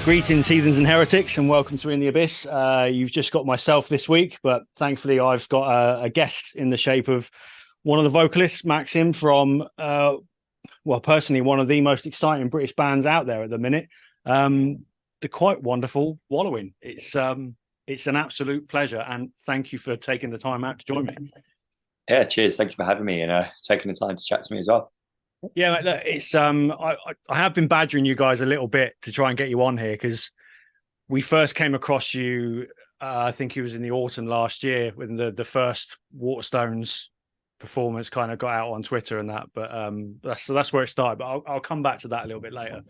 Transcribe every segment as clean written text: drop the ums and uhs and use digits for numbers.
Greetings, heathens and heretics, and welcome to In the Abyss. You've just got myself this week, but thankfully I've got a guest in the shape of one of the vocalists, Maxim, from, personally, one of the most exciting British bands out there at the minute, the quite wonderful Wallowing. It's an absolute pleasure, and thank you for taking the time out to join me. Yeah, cheers. Thank you for having me and taking the time to chat to me as well. Yeah, mate, look, it's I have been badgering you guys a little bit to try and get you on here because we first came across you. I think it was in the autumn last year when the first Waterstones performance kind of got out on Twitter and that. But that's where it started. But I'll come back to that a little bit later.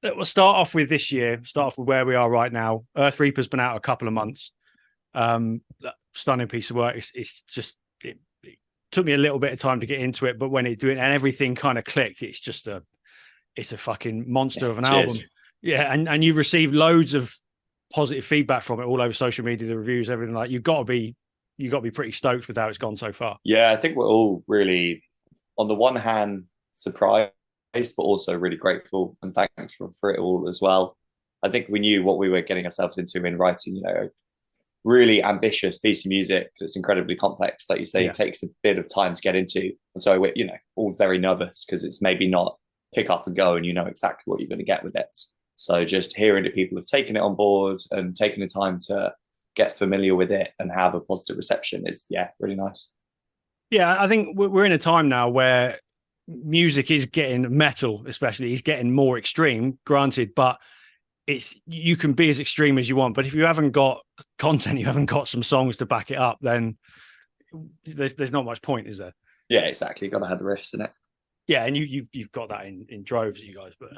We'll start off with this year. Start off with where we are right now. Earth Reaper's been out a couple of months. Stunning piece of work. It's just. Took me a little bit of time to get into it, but when it did and everything kind of clicked, it's a fucking monster of an album. Yeah, and you've received loads of positive feedback from it all over social media, the reviews, everything. Like you've got to be pretty stoked with how it's gone so far. Yeah, I think we're all really, on the one hand, surprised, but also really grateful and thankful for it all as well. I think we knew what we were getting ourselves into in writing, really ambitious piece of music that's incredibly complex. Like you say, It takes a bit of time to get into. And so we're, all very nervous because it's maybe not pick up and go and you know exactly what you're going to get with it. So just hearing that people have taken it on board and taken the time to get familiar with it and have a positive reception is, really nice. Yeah, I think we're in a time now where music is getting metal, especially, is getting more extreme, granted, but you can be as extreme as you want, but if you haven't got content, you haven't got some songs to back it up, then there's not much point, is there? Yeah, exactly. You got to have the riffs in it. Yeah, and you've got that in droves, you guys. But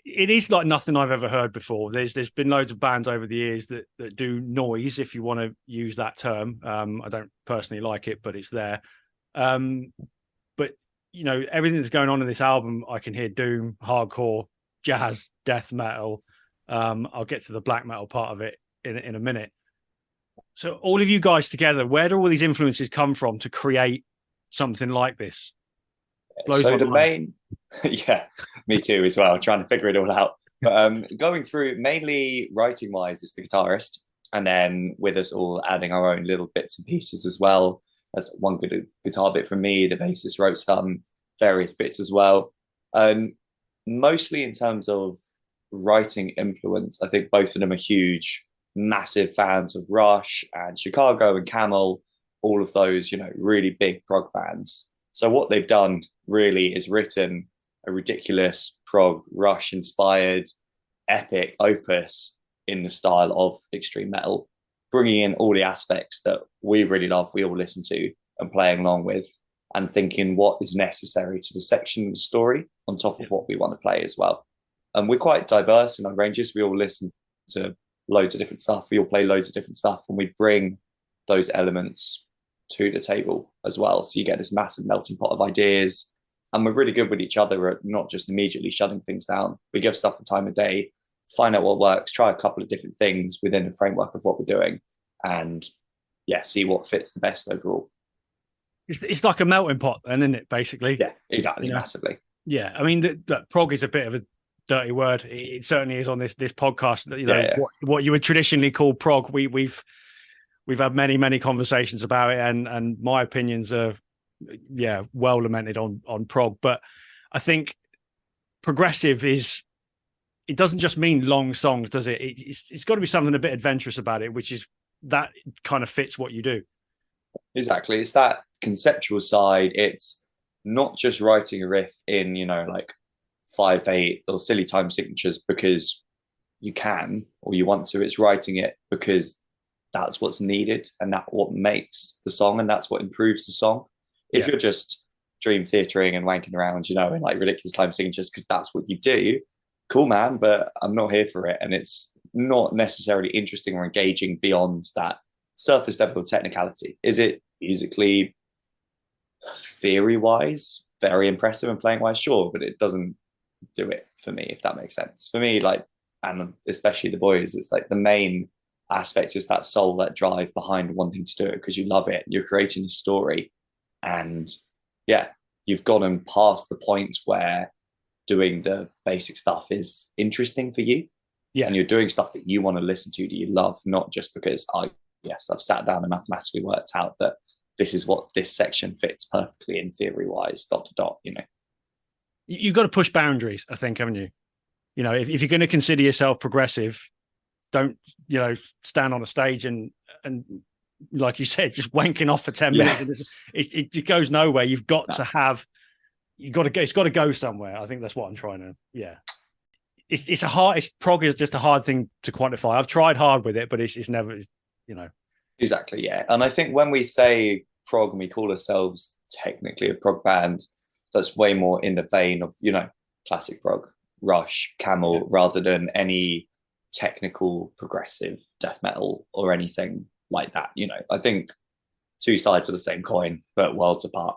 it is like nothing I've ever heard before. There's been loads of bands over the years that do noise, if you want to use that term. I don't personally like it, but it's there. But everything that's going on in this album, I can hear doom, hardcore, jazz, death metal. I'll get to the black metal part of it in a minute. So all of you guys together, where do all these influences come from to create something like this? So the main, yeah, me too as well, trying to figure it all out. But going through mainly writing wise is the guitarist, and then with us all adding our own little bits and pieces as well. That's one good guitar bit from me. The bassist wrote some various bits as well. Mostly in terms of writing influence, I think both of them are huge, massive fans of Rush and Chicago and Camel, all of those, really big prog bands. So what they've done really is written a ridiculous prog Rush inspired epic opus in the style of extreme metal, bringing in all the aspects that we really love, we all listen to and playing along with, and thinking what is necessary to the section of the story on top of what we want to play as well. And we're quite diverse in our ranges. We all listen to loads of different stuff. We all play loads of different stuff, and we bring those elements to the table as well. So you get this massive melting pot of ideas, and we're really good with each other at not just immediately shutting things down. We give stuff the time of day, find out what works, try a couple of different things within the framework of what we're doing, and see what fits the best overall. It's like a melting pot then, isn't it, basically? Yeah, exactly, massively. Yeah, I mean, the prog is a bit of a dirty word. It certainly is on this podcast. What you would traditionally call prog. We've had many conversations about it, and my opinions are well lamented on prog. But I think progressive it doesn't just mean long songs, does it? It's got to be something a bit adventurous about it, which is that kind of fits what you do. Exactly, it's that conceptual side. It's not just writing a riff in like 5/8 or silly time signatures because you can or you want to. It's writing it because that's what's needed, and that's what makes the song, and that's what improves the song. If you're just dream theatering and wanking around, in like ridiculous time signatures because that's what you do, cool, man, but I'm not here for it, and it's not necessarily interesting or engaging beyond that surface level technicality. Is it musically, theory wise, very impressive, and playing wise, sure, but it doesn't do it for me, if that makes sense. For me, and especially the boys, it's like the main aspect is that soul, that drive behind wanting to do it because you love it, you're creating a story, and you've gotten past the point where doing the basic stuff is interesting for you. Yeah. And you're doing stuff that you want to listen to, that you love, not just because I've sat down and mathematically worked out that this is what this section fits perfectly in theory wise, ... You've got to push boundaries, I think, haven't you? If you're going to consider yourself progressive, don't, stand on a stage and like you said, just wanking off for 10 minutes. It goes nowhere. You've got to have, it's got to go somewhere. I think that's what I'm trying to, prog is just a hard thing to quantify. I've tried hard with it, but it's never, Exactly, yeah. And I think when we say prog and we call ourselves technically a prog band, that's way more in the vein of, classic prog, Rush, Camel, rather than any technical progressive death metal or anything like that. I think two sides of the same coin, but worlds apart.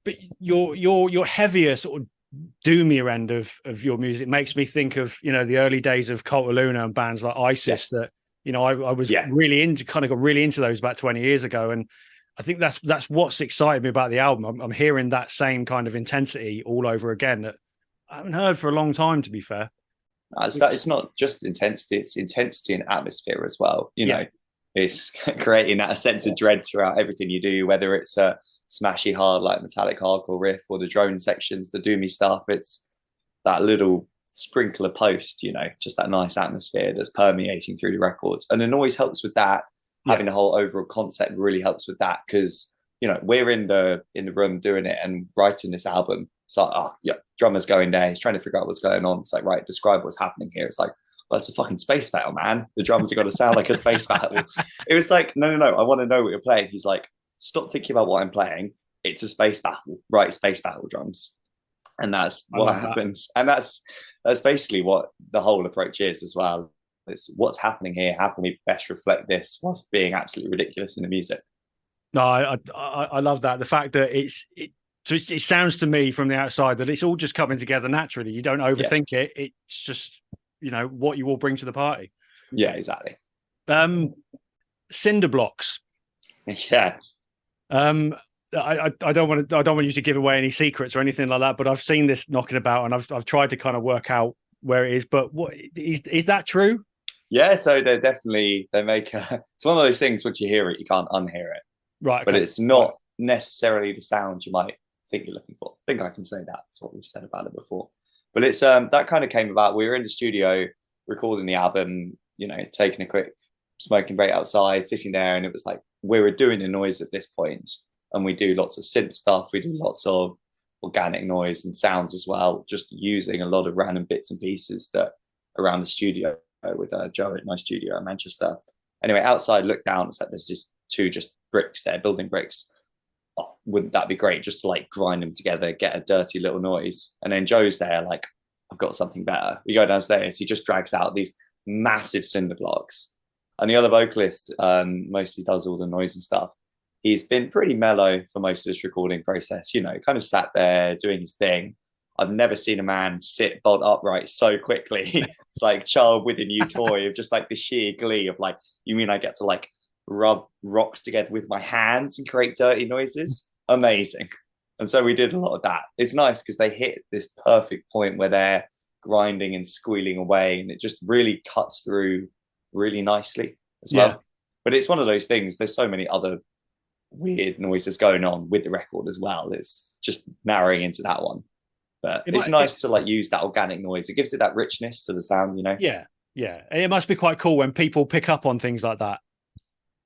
But your heavier sort of doomier end of your music makes me think of, the early days of Cult of Luna and bands like ISIS that, I was really got really into those about 20 years ago. And I think that's what's excited me about the album. I'm hearing that same kind of intensity all over again that I haven't heard for a long time, to be fair. It's not just intensity, it's intensity and atmosphere as well. It's creating that sense of dread throughout everything you do, whether it's a smashy hard like metallic hardcore riff or the drone sections, the doomy stuff. It's that little sprinkle of post, just that nice atmosphere that's permeating through the records. And the noise helps with that. Having the whole overall concept really helps with that, because we're in the room doing it and writing this album. It's like, drummer's going there, he's trying to figure out what's going on. It's like, right, describe what's happening here. It's like, well, it's a fucking space battle, man. The drums are going to sound like a space battle. It was like, no, I want to know what you're playing. He's like, stop thinking about what I'm playing. It's a space battle, right? Space battle drums. And that's what happens. And that's basically what the whole approach is as well. It's what's happening here. How can we best reflect this whilst being absolutely ridiculous in the music? No, I love that. The fact that it sounds to me from the outside that it's all just coming together naturally. You don't overthink it. It's just, what you all bring to the party. Yeah, exactly. Cinder blocks. Yeah. I don't want you to give away any secrets or anything like that, but I've seen this knocking about and I've tried to kind of work out where it is. But what is that true? Yeah, so they make it's one of those things, once you hear it, you can't unhear it. Right. Okay. But it's not necessarily the sound you might think you're looking for. I think I can say that. That's what we've said about it before. But it's that kind of came about. We were in the studio recording the album, taking a quick smoking break outside, sitting there, and it was like we were doing the noise at this point, and we do lots of synth stuff. We do lots of organic noise and sounds as well, just using a lot of random bits and pieces that around the studio with Joe at my studio in Manchester. Anyway, outside, look down. It's like there's just two bricks there, building bricks. Oh, wouldn't that be great just to like grind them together, get a dirty little noise? And then Joe's there like, I've got something better. We go downstairs, he just drags out these massive cinder blocks. And the other vocalist mostly does all the noise and stuff. He's been pretty mellow for most of this recording process, kind of sat there doing his thing. I've never seen a man sit bolt upright so quickly. It's like child with a new toy of just like the sheer glee of like, you mean I get to like rub rocks together with my hands and create dirty noises? Amazing. And so we did a lot of that. It's nice because they hit this perfect point where they're grinding and squealing away, and it just really cuts through really nicely as well. But it's one of those things, there's so many other weird noises going on with the record as well. It's just narrowing into that one. But it's nice to like use that organic noise. It gives it that richness to the sound, Yeah. It must be quite cool when people pick up on things like that.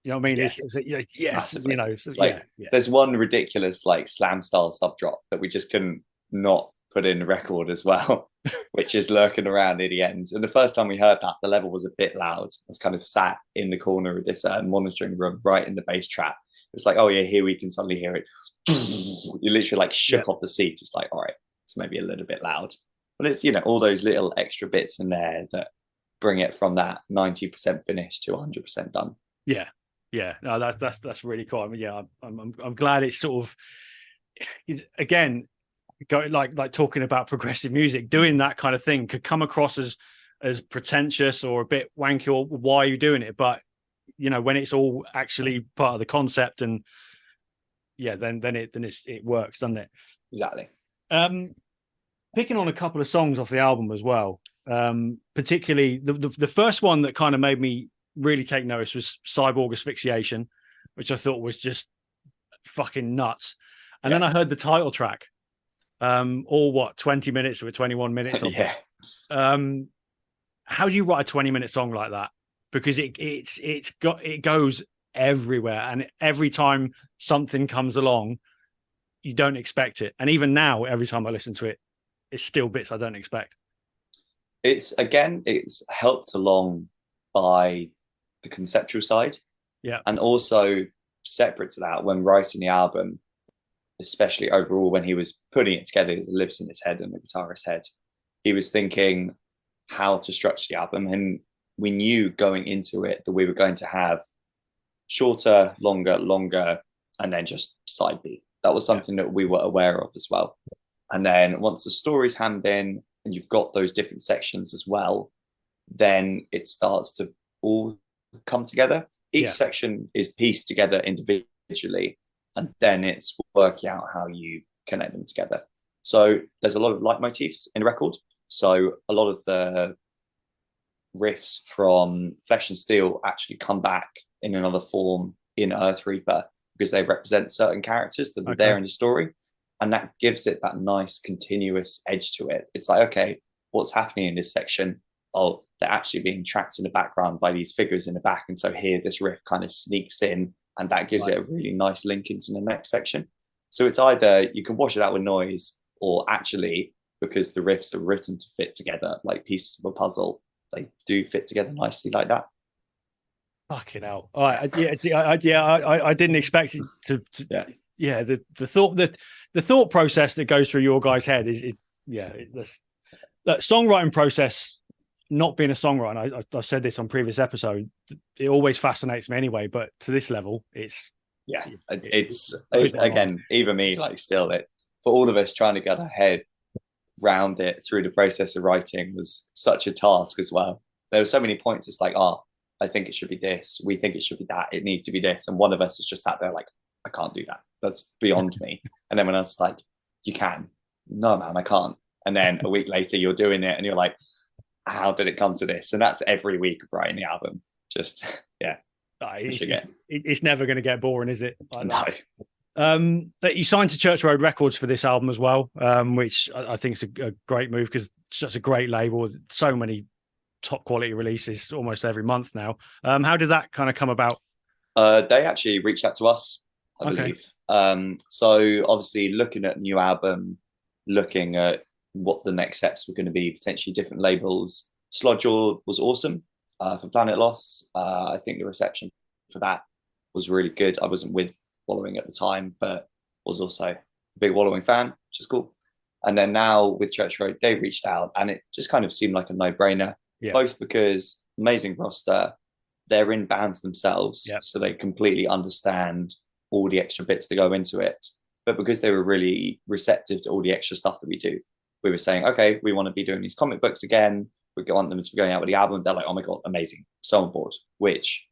You know what I mean? Yeah. Yes, it's like, there's one ridiculous like slam style sub drop that we just couldn't not put in the record as well, which is lurking around near the end. And the first time we heard that, the level was a bit loud. I was kind of sat in the corner of this monitoring room, right in the bass trap. It's like, oh yeah, here we can suddenly hear it. You literally like shook off the seat. It's like, all right, it's maybe a little bit loud. But it's, all those little extra bits in there that bring it from that 90% finish to 100% done. Yeah, no, that's really cool. I mean, I'm glad it's sort of, again, going like talking about progressive music, doing that kind of thing could come across as pretentious or a bit wanky, or why are you doing it? But when it's all actually part of the concept, and then it works, doesn't it? Exactly. picking on a couple of songs off the album as well. Particularly the first one that kind of made me really take notice was Cyborg Asphyxiation, which I thought was just fucking nuts. And then I heard the title track, all 20 minutes or 21 minutes of yeah. How do you write a 20-minute song like that? Because it goes everywhere, and every time something comes along, you don't expect it. And even now, every time I listen to it, it's still bits I don't expect. It's helped along by the conceptual side. Yeah. And also separate to that, when writing the album, especially overall, when he was putting it together, it lives in his head and the guitarist's head. He was thinking how to structure the album. And we knew going into it that we were going to have shorter, longer, and then just side B. That was something that we were aware of as well. And then once the story's hammed in and you've got those different sections as well, then it starts to all come together. Each section is pieced together individually, and then it's working out how you connect them together. So there's a lot of leitmotifs in the record. So a lot of the riffs from Flesh and Steel actually come back in another form in Earth Reaper, because they represent certain characters that are there in the story. And that gives it that nice continuous edge to it. It's like, okay, what's happening in this section? Oh, they're actually being tracked in the background by these figures in the back. And so here this riff kind of sneaks in, and that gives it a really nice link into the next section. So it's either you can wash it out with noise, or actually, because the riffs are written to fit together like pieces of a puzzle, they do fit together nicely like that. Fucking hell! All right, I didn't expect it to the thought process that goes through your guys' head is the songwriting process. Not being a songwriter, I've said this on previous episodes, it always fascinates me anyway. But to this level, it's again, even me, like, still, it for all of us trying to get our head round it through the process of writing was such a task as well. There were so many points. It's like, I think it should be this. We think it should be that. It needs to be this. And one of us is just sat there like, I can't do that. That's beyond me. And then when I was like, you can. No, man, I can't. And then a week later, you're doing it and you're like, how did it come to this? And that's every week of writing the album. Just, it's never going to get boring, is it? No. That you signed to Church Road Records for this album as well, which I think is a great move, because it's such a great label with so many top quality releases almost every month now. How did that kind of come about? They actually reached out to us, I believe. So obviously looking at new album, looking at what the next steps were going to be, potentially different labels. Slodgel was awesome for Planet Loss. I think the reception for that was really good. I wasn't with Wallowing at the time, but was also a big Wallowing fan, which is cool. And then now with Church Road, they reached out, and it just kind of seemed like a no-brainer, both because amazing roster, they're in bands themselves, so they completely understand all the extra bits that go into it. But because they were really receptive to all the extra stuff that we do, we were saying, okay, we want to be doing these comic books again. We want them to be going out with the album. They're like, oh my God, amazing. So on board, which,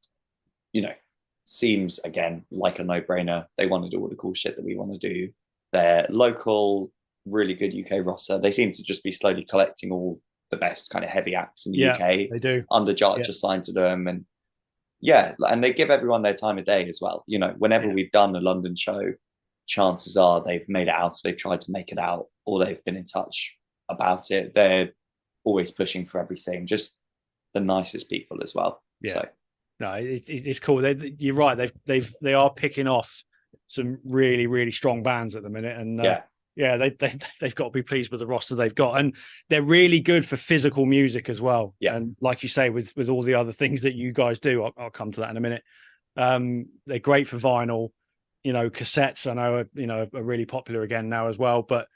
seems, again, like a no-brainer. They want to do all the cool shit that we want to do. They're local, really good UK roster. They seem to just be slowly collecting all the best kind of heavy acts in the UK. They do. Underjarch just signed to them. And and they give everyone their time of day as well. Whenever we've done a London show, chances are they've made it out, they've tried to make it out, or they've been in touch about it. They're always pushing for everything, just the nicest people as well. No, it's cool. You're right. They are picking off some really, really strong bands at the minute, and they've got to be pleased with the roster they've got, and they're really good for physical music as well. And like you say, with all the other things that you guys do, I'll come to that in a minute. They're great for vinyl. Cassettes I know are really popular again now as well. But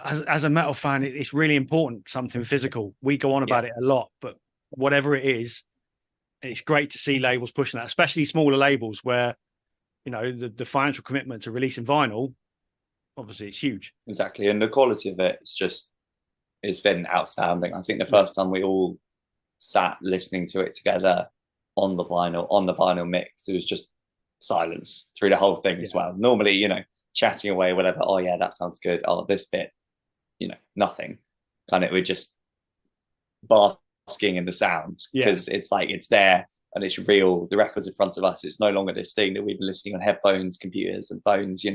as a metal fan, it's really important, something physical. We go on about it a lot, but whatever it is, it's great to see labels pushing that, especially smaller labels where, the financial commitment to releasing vinyl, obviously it's huge. Exactly. And the quality of it, it's been outstanding. I think the first time we all sat listening to it together on the vinyl mix, it was just silence through the whole thing as well. Normally, chatting away, whatever. Oh yeah, that sounds good. Oh, this bit, nothing. Kind of, we're just basking in the sound because it's like it's there and it's real. The record's in front of us. It's no longer this thing that we've been listening on headphones, computers, and phones.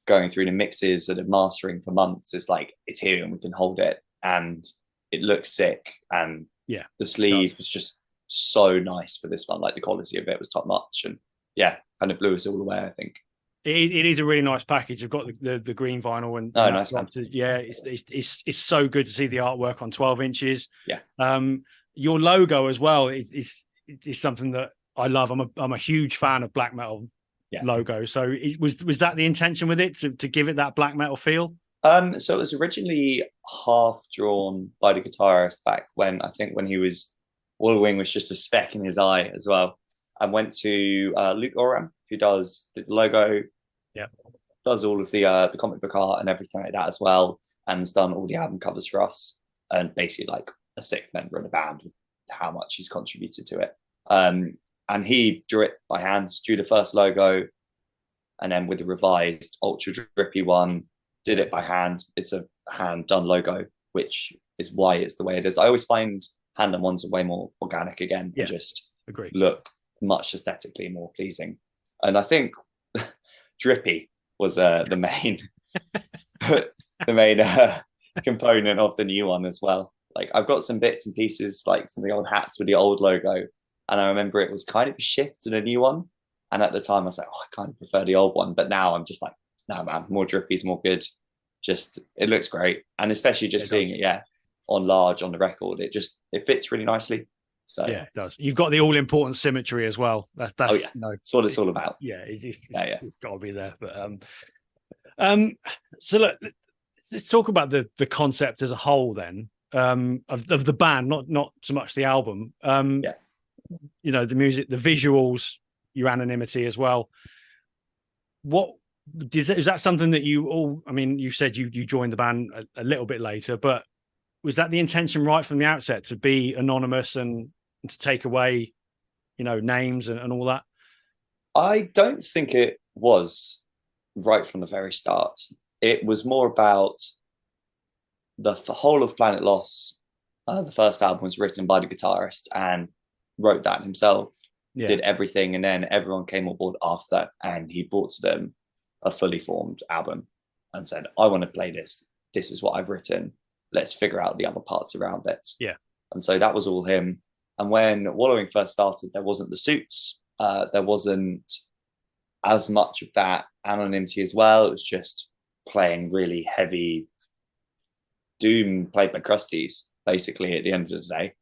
Going through the mixes and mastering for months. It's like it's here and we can hold it, and it looks sick. And the sleeve was just so nice for this one. Like the quality of it was top notch, and kind of blew us all away, I think. It is a really nice package. I've got the green vinyl and nice one. It's so good to see the artwork on 12 inches. Your logo as well is something that I love. I'm a huge fan of black metal logo. So was that the intention with it, to give it that black metal feel? So it was originally half drawn by the guitarist back when he was Wallowing was just a speck in his eye as well. I went to Luke Oram, who does the logo, does all of the comic book art and everything like that as well, and has done all the album covers for us, and basically like a sixth member of the band, how much he's contributed to it. And he drew it by hand, drew the first logo, and then with the revised ultra drippy one, did it by hand. It's a hand done logo, which is why it's the way it is. I always find hand done ones are way more organic again, and just look much aesthetically more pleasing. And I think drippy was the main component of the new one as well. Like I've got some bits and pieces, like some of the old hats with the old logo, and I remember it was kind of a shift to the new one. And at the time I was like, I kind of prefer the old one, but now I'm just like, no man, more drippy's more good. Just it looks great, and especially just seeing it on large on the record, it fits really nicely. So it does. You've got the all important symmetry as well. That's that's what it's all about. It's got to be there. But so look, let's talk about the concept as a whole then, of the band, not so much the album. The music, the visuals, your anonymity as well. What is that something that you all? I mean, you said you joined the band a little bit later, but was that the intention right from the outset, to be anonymous and to take away, names and all that? I don't think it was right from the very start. It was more about the whole of Planet Loss. The first album was written by the guitarist and wrote that himself, did everything, and then everyone came on board after, and he brought to them a fully formed album and said, I want to play this. This is what I've written. Let's figure out the other parts around it. And so that was all him. And when Wallowing first started, there wasn't the suits. There wasn't as much of that anonymity as well. It was just playing really heavy doom played by crusties, basically, at the end of the day.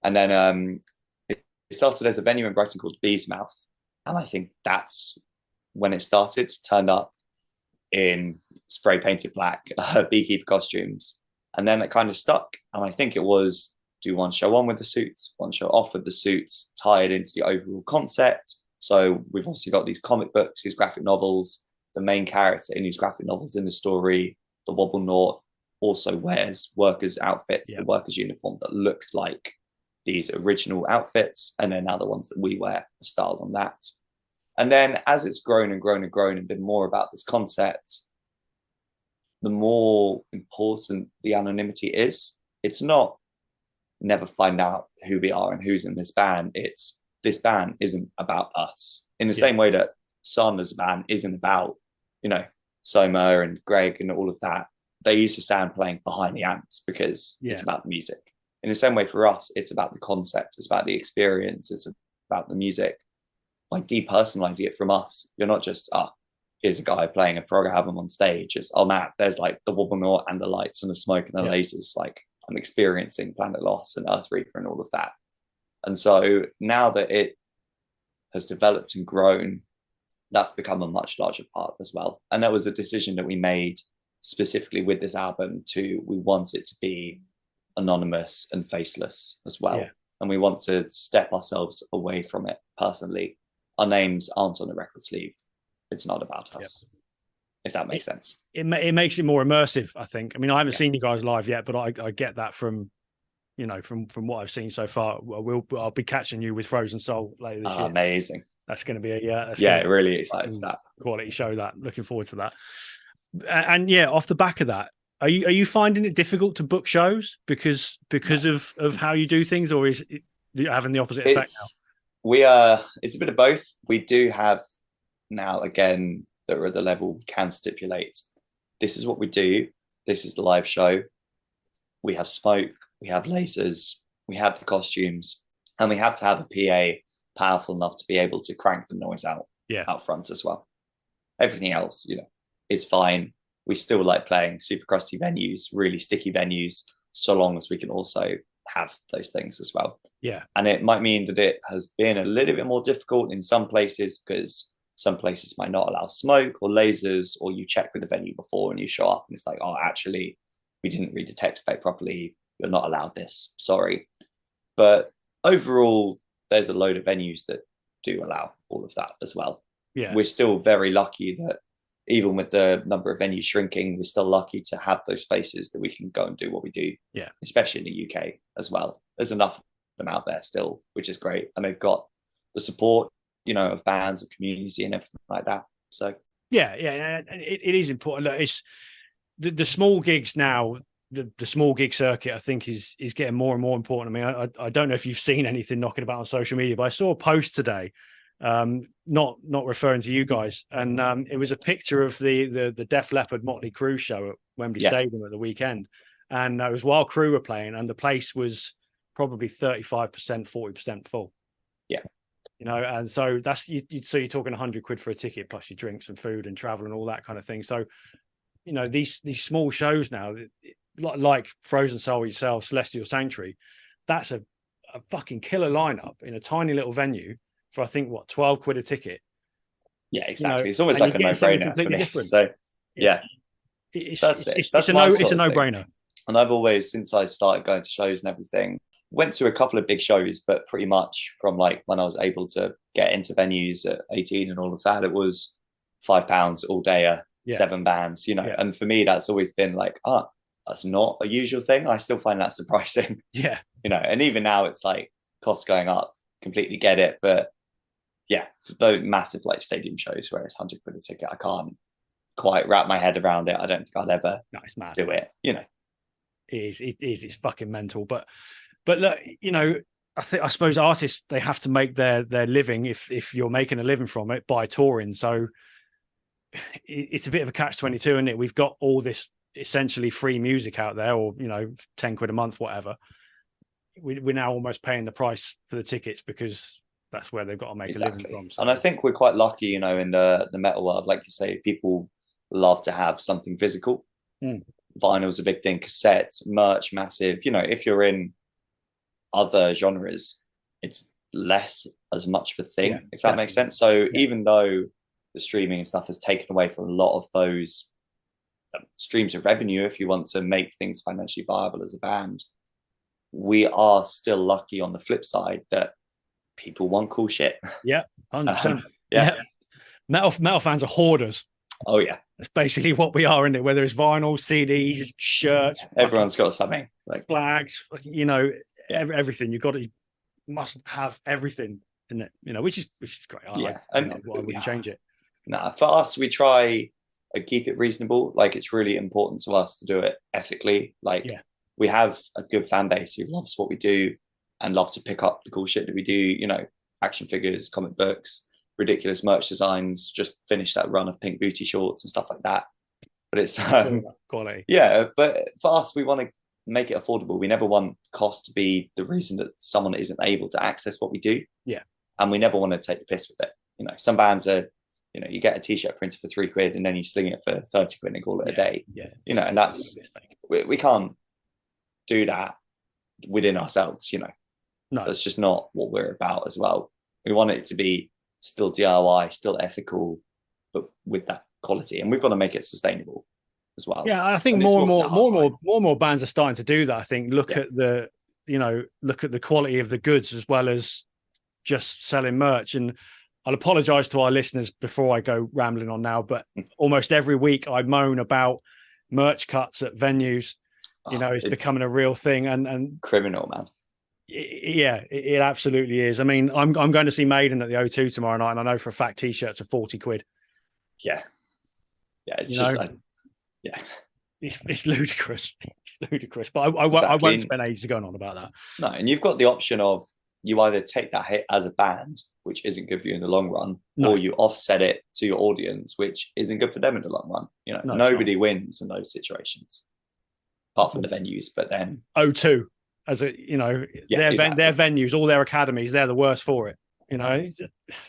And then it started as a venue in Brighton called Bees Mouth. And I think that's when it started, turned up in spray painted black beekeeper costumes. And then it kind of stuck. And I think it was do one show on with the suits, one show off with the suits, tie it into the overall concept. So we've also got these comic books, these graphic novels. The main character in these graphic novels in the story, the Wobblenaut, also wears workers' outfits, the workers' uniform that looks like these original outfits. And then now the ones that we wear are styled on that. And then as it's grown and grown and grown and been more about this concept, the more important the anonymity is. It's not never find out who we are and who's in this band. It's this band isn't about us. In the same way that Sun as a band isn't about, Soma and Greg and all of that. They used to stand playing behind the amps because it's about the music. In the same way for us, it's about the concept. It's about the experience. It's about the music. By depersonalizing it from us, you're not just, here's a guy playing a prog album on stage. It's, oh man, there's like the Wobblenaut and the lights and the smoke and the lasers. Like I'm experiencing Planet Loss and Earth Reaper and all of that. And so now that it has developed and grown, that's become a much larger part as well. And that was a decision that we made specifically with this album we want it to be anonymous and faceless as well. Yeah. And we want to step ourselves away from it personally. Our names aren't on the record sleeve. It's not about us, if that makes sense. It makes it more immersive, I think. I mean, I haven't seen you guys live yet, but I get that from what I've seen so far. I'll be catching you with Frozen Soul later this year. Amazing. That's going to be really excited for that quality show. That looking forward to that. And off the back of that, Are you finding it difficult to book shows because of how you do things, or is it having the opposite effect now? It's a bit of both. We do have now, again, that we're at the level we can stipulate this is what we do, this is the live show, we have smoke, we have lasers, we have the costumes, and we have to have a PA powerful enough to be able to crank the noise out front as well. Everything else, is fine. We still like playing super crusty venues, really sticky venues, so long as we can also have those things as well. Yeah. And it might mean that it has been a little bit more difficult in some places because some places might not allow smoke or lasers, or you check with the venue before and you show up and it's like, oh, actually, we didn't read the text spec properly. You're not allowed this. Sorry. But overall, there's a load of venues that do allow all of that as well. Yeah. We're still very lucky that even with the number of venues shrinking, we're still lucky to have those spaces that we can go and do what we do. Yeah. Especially in the UK as well. There's enough of them out there still, which is great. And they've got the support, of bands, of community and everything like that. So yeah, it is important. Look, it's the small gigs now. The small gig circuit, I think, is getting more and more important. I mean, I don't know if you've seen anything knocking about on social media, but I saw a post today, not referring to you guys, and it was a picture of the Def Leppard Motley Crue show at Wembley Stadium at the weekend, and it was while Crew were playing, and the place was probably 35%, 40% full. Yeah. And so that's so you're talking 100 quid for a ticket plus your drinks and food and travel and all that kind of thing. So, these small shows now, like Frozen Soul, yourself, Celestial Sanctuary, that's a fucking killer lineup in a tiny little venue for, I think, 12 quid a ticket. Yeah, exactly. It's almost like a no-brainer for me. Different. So yeah, it's a no-brainer. And I've always, since I started going to shows and everything, went to a couple of big shows, but pretty much from like when I was able to get into venues at 18 and all of that, it was £5 all day, 7 bands, and for me, that's always been like, that's not a usual thing. I still find that surprising. Yeah. And even now it's like costs going up, completely get it. But yeah, for those massive like stadium shows where it's 100 quid a ticket, I can't quite wrap my head around it. I don't think I'd ever do it, It is. It's fucking mental. But look, I suppose artists, they have to make their living, if you're making a living from it, by touring. So it's a bit of a catch-22, isn't it? We've got all this essentially free music out there, or 10 quid a month, whatever. We're now almost paying the price for the tickets because that's where they've got to make a living from. So. And I think we're quite lucky, in the metal world, like you say, people love to have something physical. Vinyl's a big thing, cassettes, merch, massive. If you're in other genres, it's less as much of a thing, if that makes sense. So even though the streaming and stuff has taken away from a lot of those streams of revenue, if you want to make things financially viable as a band, we are still lucky on the flip side that people want cool shit. Yeah, 100%. Metal fans are hoarders. Oh yeah, that's basically what we are, isn't it? Whether it's vinyl, CDs, shirts, everyone's got something, like flags, everything. You must have everything in it, which is great. I wouldn't change it. For us, we try and keep it reasonable. Like, it's really important to us to do it ethically. Like, we have a good fan base who loves what we do and love to pick up the cool shit that we do. Action figures, comic books, ridiculous merch designs. Just finished that run of pink booty shorts and stuff like that. But it's quality. Yeah, but for us, we want to make it affordable. We never want cost to be the reason that someone isn't able to access what we do. Yeah, and we never want to take the piss with it. Some bands are, you get a t-shirt printed for £3 and then you sling it for 30 quid and call it a day. Yeah, and that's we can't do that within ourselves. No, that's just not what we're about as well. We want it to be still DIY, still ethical, but with that quality, and we've got to make it sustainable as well. Yeah, I think more and more bands are starting to do that. I think look at the quality of the goods as well as just selling merch. And I'll apologize to our listeners before I go rambling on now, but almost every week I moan about merch cuts at venues. It's becoming a real thing, and criminal, man. It absolutely is. I mean, I'm going to see Maiden at the O2 tomorrow night, and I know for a fact t-shirts are 40 quid. Yeah, it's just it's ludicrous. It's ludicrous. But I Exactly. won't spend ages going on about that. No, and you've got the option of you either take that hit as a band, which isn't good for you in the long run, or you offset it to your audience, which isn't good for them in the long run. You know, nobody wins in those situations, apart from the venues. But then O2, as a their venues, all their academies, they're the worst for it. You know,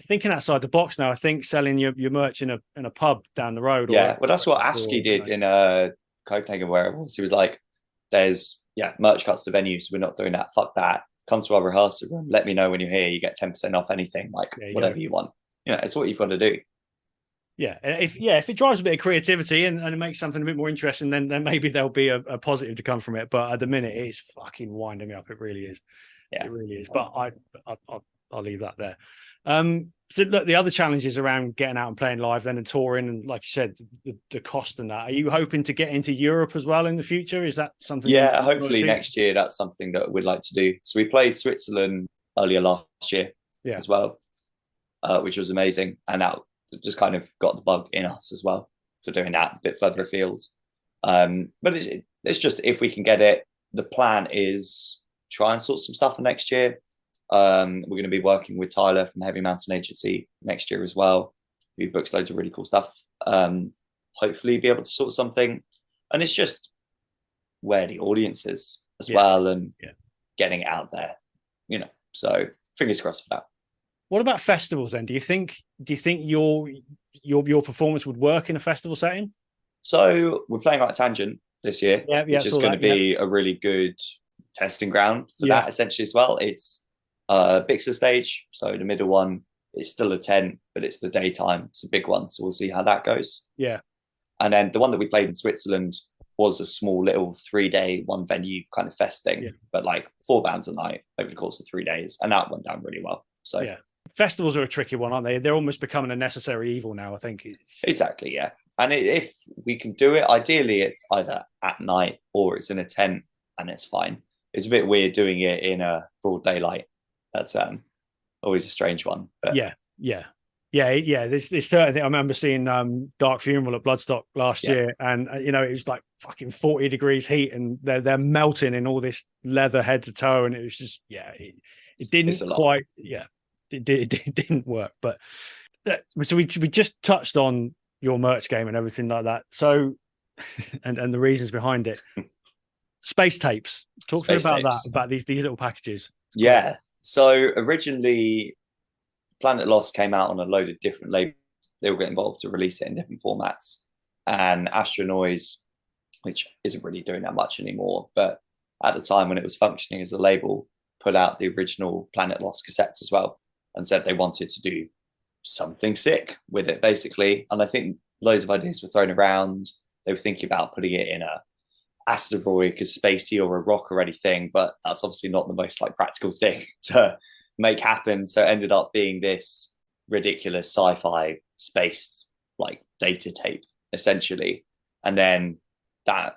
thinking outside the box now. I think selling your merch in a pub down the road. Yeah, well, that's what AFSCI did in Copenhagen, where it was. He was like, "There's merch cuts to venues. We're not doing that. Fuck that. Come to our rehearsal room. Let me know when you're here. You get 10% off anything, like whatever you want. You know, it's what you've got to do." Yeah, if it drives a bit of creativity and it makes something a bit more interesting, then maybe there'll be a positive to come from it. But at the minute, it's fucking winding me up. It really is. Yeah, it really is. But I'll leave that there. So look, the other challenges around getting out and playing live then and touring, and like you said, the cost and that. Are you hoping to get into Europe as well in the future? Is that something? Yeah, hopefully next year that's something that we'd like to do. So we played Switzerland earlier last year as well, which was amazing. And that just kind of got the bug in us as well for doing that a bit further afield. But it's just, if we can get it, the plan is try and sort some stuff for next year. We're going to be working with Tyler from Heavy Mountain Agency next year as well, who books loads of really cool stuff. Hopefully be able to sort something. And it's just where the audience is as well, and getting it out there, you know. So fingers crossed for that. What about festivals then? Do you think your performance would work in a festival setting? So we're playing at Tangent this year, which is going to be a really good testing ground for that essentially as well. It's Bixler stage, so the middle one is still a tent, but it's the daytime. It's a big one, so we'll see how that goes. Yeah. And then the one that we played in Switzerland was a small little 3-day, one venue kind of fest thing, but like 4 bands a night over the course of 3 days, and that went down really well. So yeah, festivals are a tricky one, aren't they? They're almost becoming a necessary evil now, I think. Exactly, yeah. And if we can do it, ideally it's either at night or it's in a tent, and it's fine. It's a bit weird doing it in a broad daylight. That's always a strange one. But yeah. This certain thing. I remember seeing Dark Funeral at Bloodstock last year, and it was like fucking 40 degrees heat, and they're melting in all this leather head to toe, and it was just it didn't quite it didn't work. But so we just touched on your merch game and everything like that. So and the reasons behind it. Space tapes. Talk to me about that, about these little packages. Yeah. So originally, Planet Lost came out on a load of different labels. They all get involved to release it in different formats. And Astro Noise, which isn't really doing that much anymore, but at the time when it was functioning as a label, put out the original Planet Lost cassettes as well, and said they wanted to do something sick with it, basically. And I think loads of ideas were thrown around. They were thinking about putting it in a asteroid, a spacey or a rock or anything, but that's obviously not the most practical thing to make happen. So it ended up being this ridiculous sci-fi space data tape essentially, and then that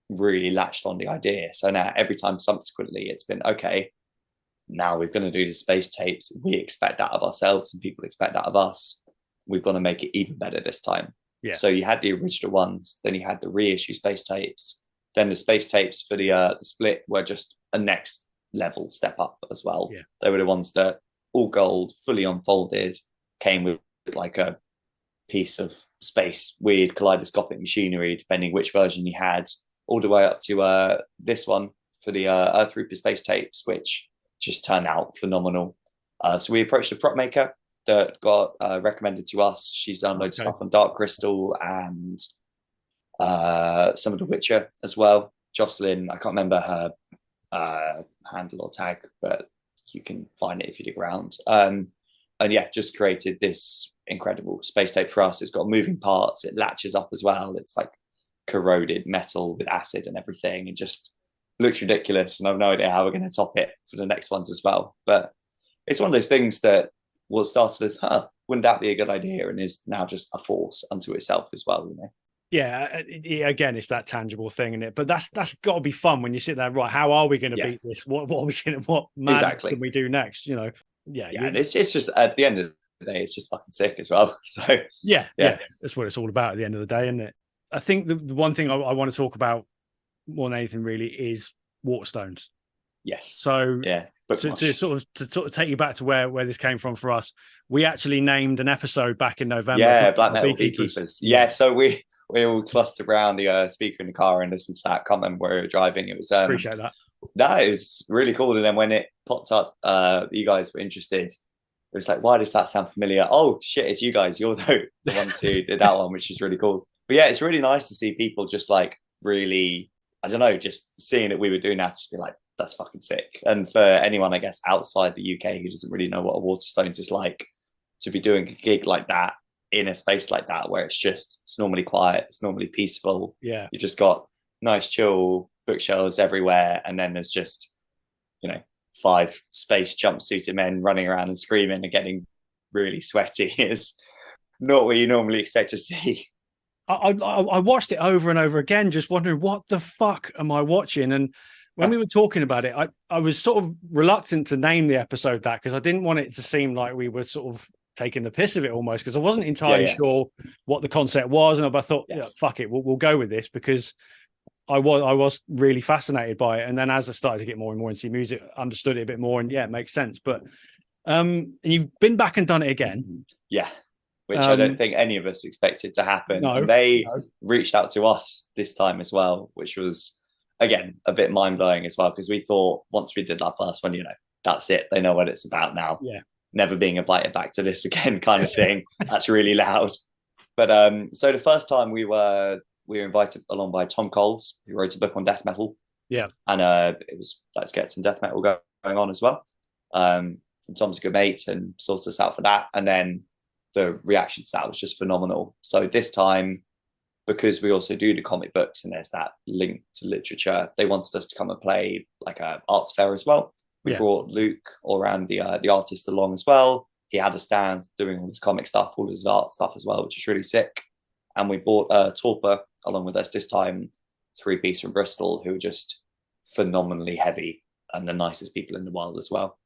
really latched on the idea. So now every time subsequently it's been okay, now we're going to do the space tapes. We expect that of ourselves and people expect that of us. We've got to make it even better this time. So you had the original ones, then you had the reissue space tapes. Then the space tapes for the split were just a next level step up as well. Yeah. They were the ones that all gold, fully unfolded, came with a piece of space, weird kaleidoscopic machinery, depending which version you had, all the way up to this one for the Earth Reaper space tapes, which just turned out phenomenal. So we approached a prop maker that got recommended to us. She's done loads of stuff on Dark Crystal and some of The Witcher as well. Jocelyn, I can't remember her handle or tag, but you can find it if you dig around. And just created this incredible space tape for us. It's got moving parts, it latches up as well. It's corroded metal with acid and everything. It just looks ridiculous, and I've no idea how we're going to top it for the next ones as well. But it's one of those things that was started as, wouldn't that be a good idea, and is now just a force unto itself as well, Yeah, again, it's that tangible thing in it, but that's got to be fun when you sit there. Right, how are we going to beat this? What are we going to? What can we do next? It's just at the end of the day, it's just fucking sick as well. So yeah, that's what it's all about at the end of the day, isn't it? I think the one thing I want to talk about more than anything really is Waterstones. Yes. So yeah, to sort of take you back to where this came from for us, we actually named an episode back in November. Yeah, Black Metal Beekeepers. Yeah, so we all clustered around the speaker in the car and listened to that. Can't remember where we were driving. It was appreciate that. No, it's really cool. And then when it popped up, you guys were interested. It was like, why does that sound familiar? Oh shit, it's you guys. You're the ones who did that one, which is really cool. But yeah, it's really nice to see people just like really, I don't know, just seeing that we were doing that, just be like, that's fucking sick. And for anyone, I guess, outside the UK who doesn't really know what a Waterstones is like, to be doing a gig like that in a space like that where it's normally quiet, it's normally peaceful. Yeah. You just got nice chill bookshelves everywhere, and then there's just, 5 space jumpsuited men running around and screaming and getting really sweaty. It's not what you normally expect to see. I watched it over and over again, just wondering what the fuck am I watching? And when we were talking about it, I was sort of reluctant to name the episode that, because I didn't want it to seem like we were sort of taking the piss of it almost, because I wasn't entirely sure what the concept was. And I thought, fuck it, we'll go with this, because I was really fascinated by it. And then as I started to get more and more into music, I understood it a bit more, and it makes sense. But and you've been back and done it again. Yeah. Which I don't think any of us expected to happen. No, and they reached out to us this time as well, which was, again, a bit mind-blowing as well, because we thought once we did that first one, that's it. They know what it's about now. Yeah. Never being invited back to this again kind of thing. That's really loud. But so the first time we were invited along by Tom Coles, who wrote a book on death metal. Yeah. And it was, let's get some death metal going on as well. And Tom's a good mate and sorted us out for that. And then the reaction to that was just phenomenal. So this time, because we also do the comic books and there's that link to literature, they wanted us to come and play like a arts fair as well. We brought Luke all around, the artist, along as well. He had a stand doing all his comic stuff, all his art stuff as well, which is really sick. And we brought Torpor along with us this time, 3-piece from Bristol, who were just phenomenally heavy and the nicest people in the world as well.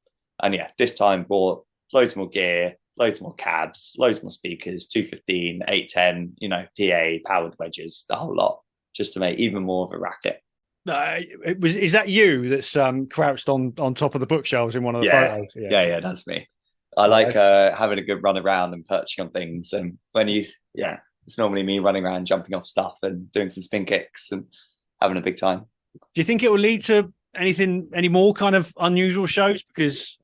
And yeah, this time brought loads more gear, loads more cabs, loads more speakers, 215, 810, PA, powered wedges, the whole lot, just to make even more of a racket. Is that you that's crouched on top of the bookshelves in one of the photos? Yeah, that's me. I like having a good run around and perching on things. And when it's normally me running around, jumping off stuff and doing some spin kicks and having a big time. Do you think it will lead to any more kind of unusual shows? Because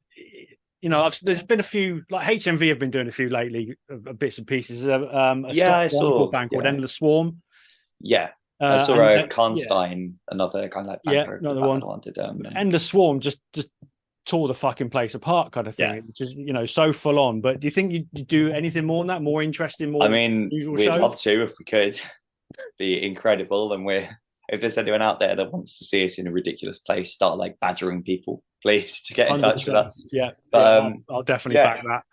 there's been a few, like HMV have been doing a few lately, bits and pieces. I saw a band called Endless Swarm. Yeah. I saw Karnstein, another kind of like band another one. Did, Endless Swarm just tore the fucking place apart, kind of thing. Which is so full on. But do you think you do anything more than that? More interesting? More? We'd love to if we could. Be incredible. And if there's anyone out there that wants to see us in a ridiculous place, start like badgering people, please, to get in 100%. Touch with us. Yeah, but I'll definitely back that.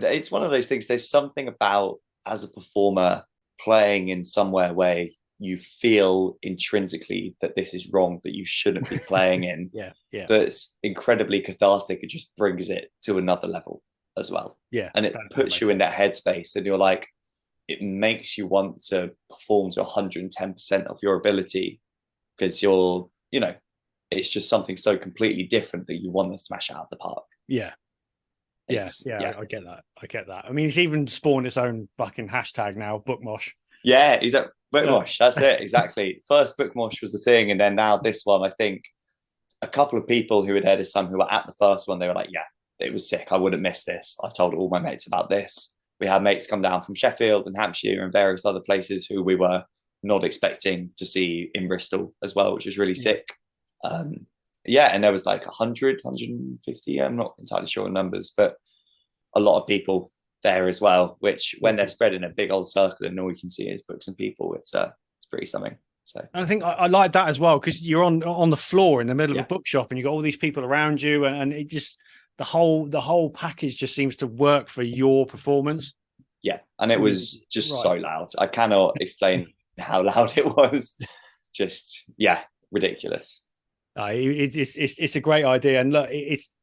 It's one of those things. There's something about, as a performer, playing in somewhere where you feel intrinsically that this is wrong, that you shouldn't be playing in. That's incredibly cathartic. It just brings it to another level as well. Yeah, and it puts you in that headspace, and you're like, it makes you want to perform to 110% of your ability, because you're, it's just something so completely different that you want to smash out of the park. Yeah. I get that. I mean, it's even spawned its own fucking hashtag now, Bookmosh. Yeah, he's at Bookmosh. That's it, exactly. First Bookmosh was the thing, and then now this one, I think a couple of people who were there this time who were at the first one, they were like, yeah, it was sick. I wouldn't miss this. I've told all my mates about this. We had mates come down from Sheffield and Hampshire and various other places who we were not expecting to see in Bristol as well, which was really sick. And there was like 100, 150, I'm not entirely sure on numbers, but a lot of people there as well, which when they're spread in a big old circle and all you can see is books and people, it's pretty something. So I think I like that as well, because you're on the floor in the middle of a bookshop and you've got all these people around you, and it just, the whole package just seems to work for your performance. Yeah, and it was just so loud. I cannot explain how loud it was. Just ridiculous. It's a great idea, and look, it's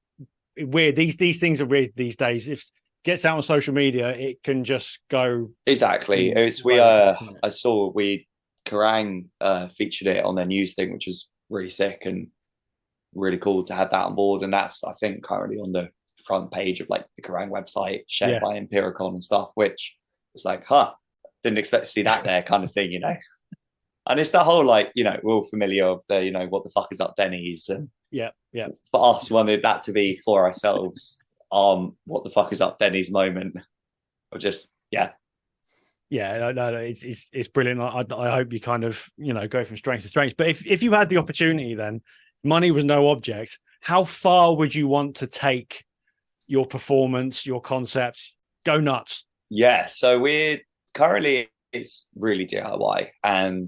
weird. These things are weird these days. gets out on social media, it can just go. Exactly. I saw Kerrang featured it on their news thing, which was really sick and really cool to have that on board. And that's, I think, currently on the front page of like the Kerrang website, shared by Empiricon and stuff, which is like, didn't expect to see that there kind of thing, And it's that whole, like, we're all familiar with the, what the fuck is up Denny's, and but us wanted that to be for ourselves, what the fuck is up Denny's moment of just no, it's brilliant. I hope you kind of go from strength to strength. But if you had the opportunity, then money was no object, how far would you want to take your performance, your concept? Go nuts. So we're currently, it's really DIY, and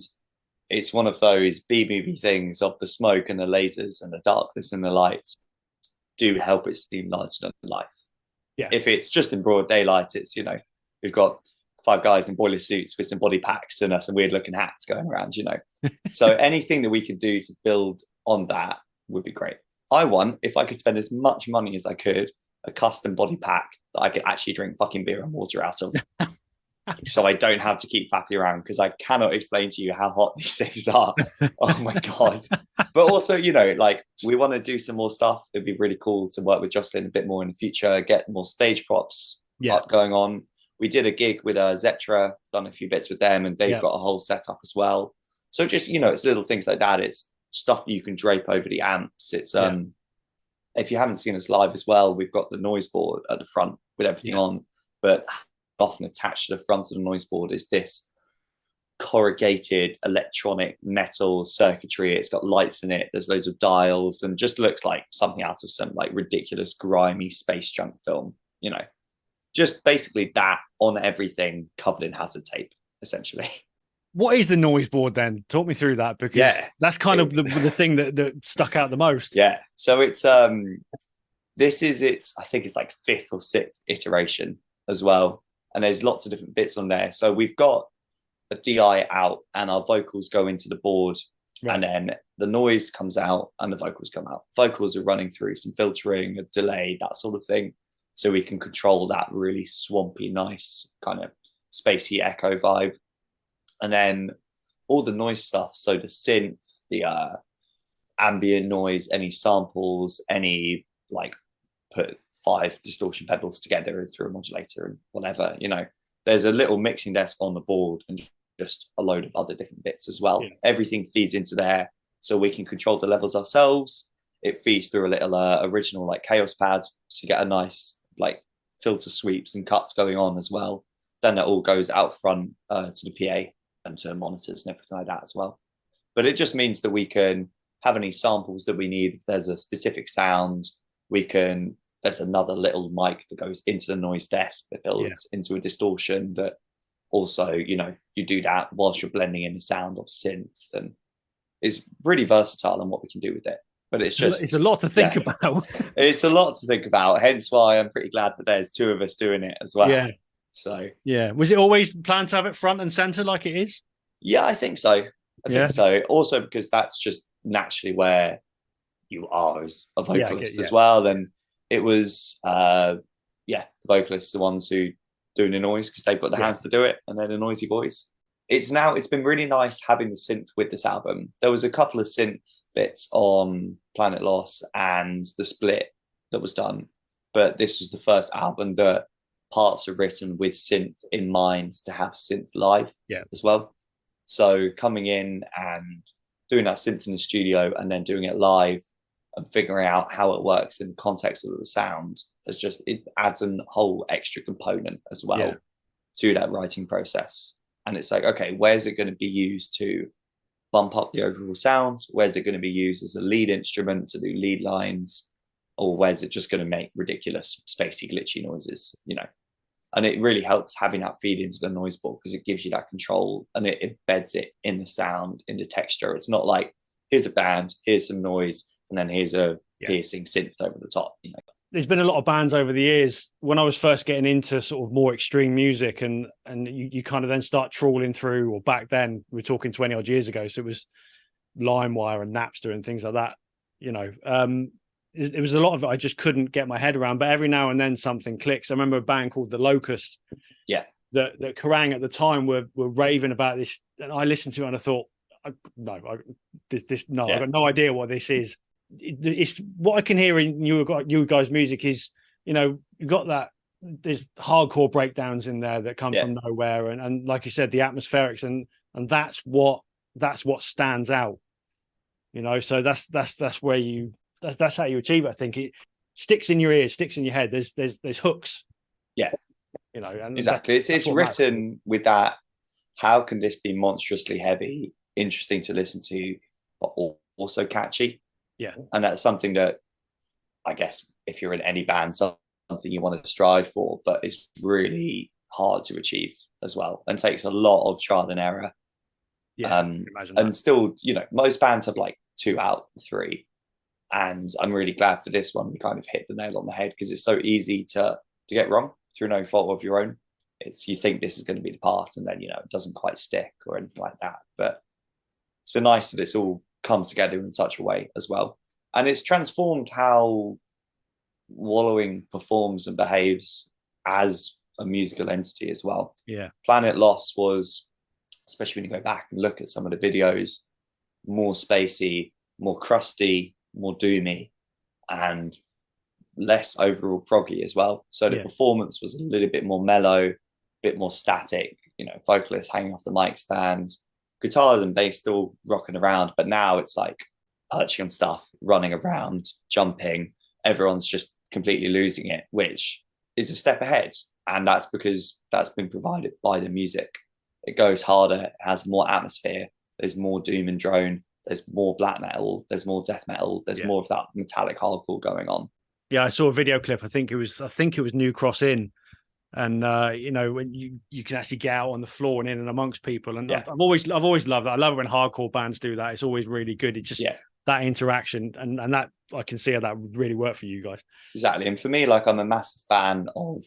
it's one of those B-movie things of the smoke and the lasers and the darkness and the lights do help it seem larger than life. If it's just in broad daylight, it's we've got 5 guys in boiler suits with some body packs and some weird looking hats going around, So anything that we could do to build on that would be great. I want, if I could spend as much money as I could, a custom body pack that I could actually drink fucking beer and water out of. So I don't have to keep faffing around, because I cannot explain to you how hot these things are. Oh my God. But also, like, we want to do some more stuff. It'd be really cool to work with Jocelyn a bit more in the future, get more stage props up going on. We did a gig with Zetra, done a few bits with them, and they've got a whole setup as well. So just, it's little things like that. It's stuff you can drape over the amps. It's if you haven't seen us live as well, we've got the noise board at the front with everything on, but often attached to the front of the noise board is this corrugated electronic metal circuitry. It's got lights in it, there's loads of dials, and just looks like something out of some like ridiculous grimy space junk film, just basically that on everything, covered in hazard tape, essentially. What is the noise board then? Talk me through that, because that's kind of the thing that stuck out the most. So it's this is I think it's like 5th or 6th iteration as well, and there's lots of different bits on there. So we've got a DI out, and our vocals go into the board, and then the noise comes out and the vocals come out. Vocals are running through some filtering, a delay, that sort of thing, so we can control that really swampy, nice kind of spacey echo vibe. And then all the noise stuff, so the synth, the ambient noise, any samples, any like put 5 distortion pedals together through a modulator and whatever, there's a little mixing desk on the board and just a load of other different bits as well. Everything feeds into there, so we can control the levels ourselves. It feeds through a little original like Chaos pad, so you get a nice like filter sweeps and cuts going on as well. Then it all goes out front to the PA and to monitors and everything like that as well. But it just means that we can have any samples that we need. If there's a specific sound, there's another little mic that goes into the noise desk that builds into a distortion that also, you do that whilst you're blending in the sound of synth, and it's really versatile on what we can do with it. But it's a lot to think about. It's a lot to think about, hence why I'm pretty glad that there's 2 of us doing it as well. So was it always planned to have it front and center like it is? I think so. I think so. Also because that's just naturally where you are as a vocalist as well. And it was the vocalists, the ones who doing the noise, because they've got the hands to do it, and they're the noisy boys. It's been really nice having the synth with this album. There was a couple of synth bits on Planet Loss and the split that was done, but this was the first album that parts are written with synth in mind to have synth live as well. So coming in and doing that synth in the studio and then doing it live and figuring out how it works in the context of the sound, it adds a whole extra component as well to that writing process. And it's like, okay, where's it going to be used to bump up the overall sound? Where's it going to be used as a lead instrument to do lead lines? Or where's it just going to make ridiculous, spacey, glitchy noises, And it really helps having that feed into the noise board, because it gives you that control and it embeds it in the sound, in the texture. It's not like, here's a band, here's some noise, and then here's a piercing synth over the top. There's been a lot of bands over the years. When I was first getting into sort of more extreme music, and you kind of then start trawling through, or back then, we're talking 20 odd years ago, so it was LimeWire and Napster and things like that. it was a lot of it I just couldn't get my head around, but every now and then something clicks. I remember a band called The Locust. Yeah. That Kerrang at the time were raving about this, and I listened to it and I thought, no, I've got no idea what this is. It's what I can hear in you guys' music is, you've got that. There's hardcore breakdowns in there that come from nowhere, and like you said, the atmospherics, and that's what stands out. So that's where that's how you achieve it. I think it sticks in your ears, sticks in your head. There's hooks. Yeah. And exactly. It's written with that. How can this be monstrously heavy, interesting to listen to, but also catchy? Yeah. And that's something that I guess if you're in any band, something you want to strive for, but it's really hard to achieve as well, and takes a lot of trial and error. Yeah. And still, most bands have like 2 out of 3. And I'm really glad for this one. We kind of hit the nail on the head, because it's so easy to get wrong through no fault of your own. You think this is going to be the part, and then, it doesn't quite stick or anything like that. But it's been nice that it's all come together in such a way as well. And it's transformed how Wallowing performs and behaves as a musical entity as well. Yeah. Planet Lost was, especially when you go back and look at some of the videos, more spacey, more crusty, more doomy, and less overall proggy as well. So the performance was a little bit more mellow, a bit more static, vocalists hanging off the mic stand, guitars and bass still rocking around, but now it's like perching on stuff, running around, jumping. Everyone's just completely losing it, which is a step ahead. And that's because that's been provided by the music. It goes harder, it has more atmosphere, there's more doom and drone, there's more black metal, there's more death metal, there's more of that metallic hardcore going on. Yeah, I saw a video clip. I think it was New Cross Inn, and when you can actually get out on the floor and in and amongst people. And I've always loved that. I love it when hardcore bands do that. It's always really good. It just that interaction, and that I can see how that would really work for you guys. Exactly. And for me, like, I'm a massive fan of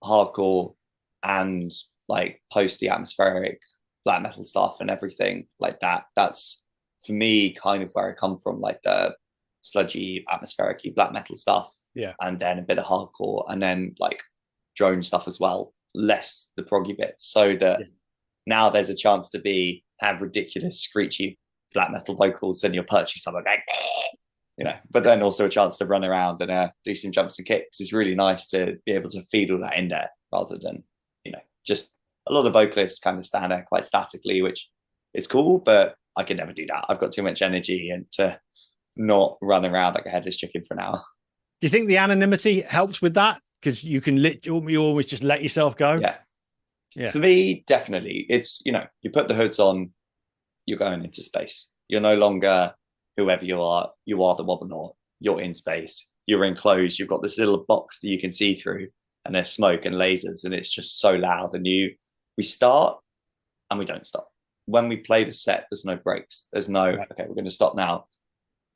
hardcore and like post the atmospheric black metal stuff and everything like that. That's for me kind of where I come from, like the sludgy, atmospheric black metal stuff, and then a bit of hardcore, and then like drone stuff as well, less the proggy bits, so that now there's a chance to have ridiculous screechy black metal vocals, and you're perching somewhere going, but then also a chance to run around and do some jumps and kicks. It's really nice to be able to feed all that in there, rather than just a lot of vocalists kind of stand there quite statically, which is cool, but I can never do that. I've got too much energy and to not run around like a headless chicken for an hour. Do you think the anonymity helps with that? Because you can you always just let yourself go. Yeah. For me, definitely. It's, you put the hoods on, you're going into space. You're no longer whoever you are. You are the Wobbenaut. You're in space. You're enclosed. You've got this little box that you can see through, and there's smoke and lasers, and it's just so loud. And we start and we don't stop. When we play the set, there's no breaks. There's no, okay, we're going to stop now,